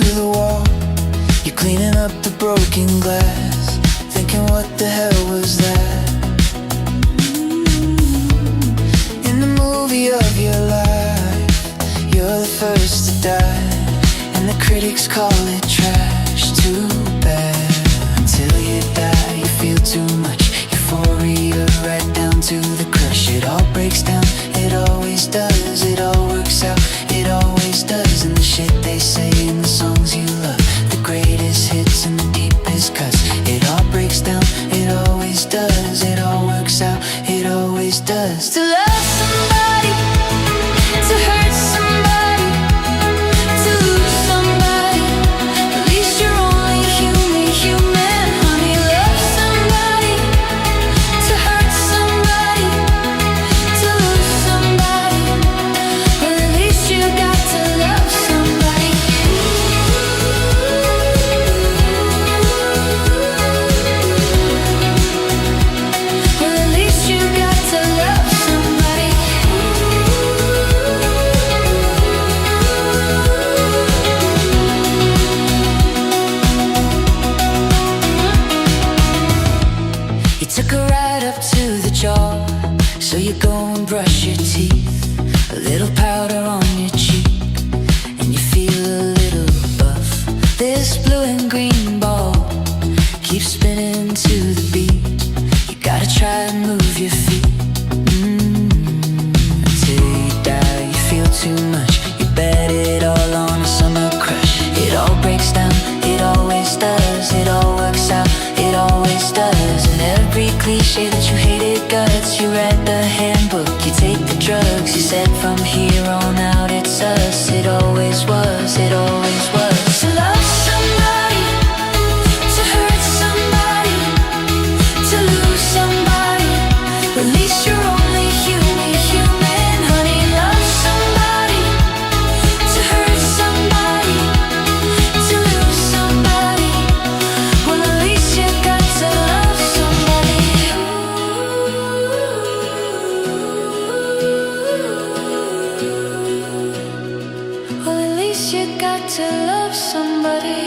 to the wall. You're cleaning up the broken glass, thinking what the hell was that? In the movie of your life, you're the first to die, and the critics call it trash. Too bad. Until you die, you feel too much euphoria right down to the crush. It all breaks down, it always does. It all works out, it always does. And the shit they say in the songs you love, the greatest hits and the deepest cuts. It all breaks down, it always does. It all works out, it always does. To love somebody, to hurt somebody, to lose somebody, at least you're only human, honey. Love somebody, to hurt somebody, to lose somebody, well at least you got to love somebody. Well at least you got to love somebody. You took a ride up to the jaw, so you go and brush your teeth. A little powder on your cheek, and you feel a little buff. This blue and green ball keeps spinning to the beat. You gotta try and move your feet. Until you die, you feel too much. You bet it all on a summer crush. It all breaks down, it always does. It all works out, it always does. And every cliche that you hated guts. You read the handbook, you take the drugs. You said from here on out it's us. It always was, it always was. To love somebody, to hurt somebody, to lose somebody, at least you're only human, honey. Love somebody, to hurt somebody, to lose somebody, well at least you got to love somebody. Well at least you got to love somebody.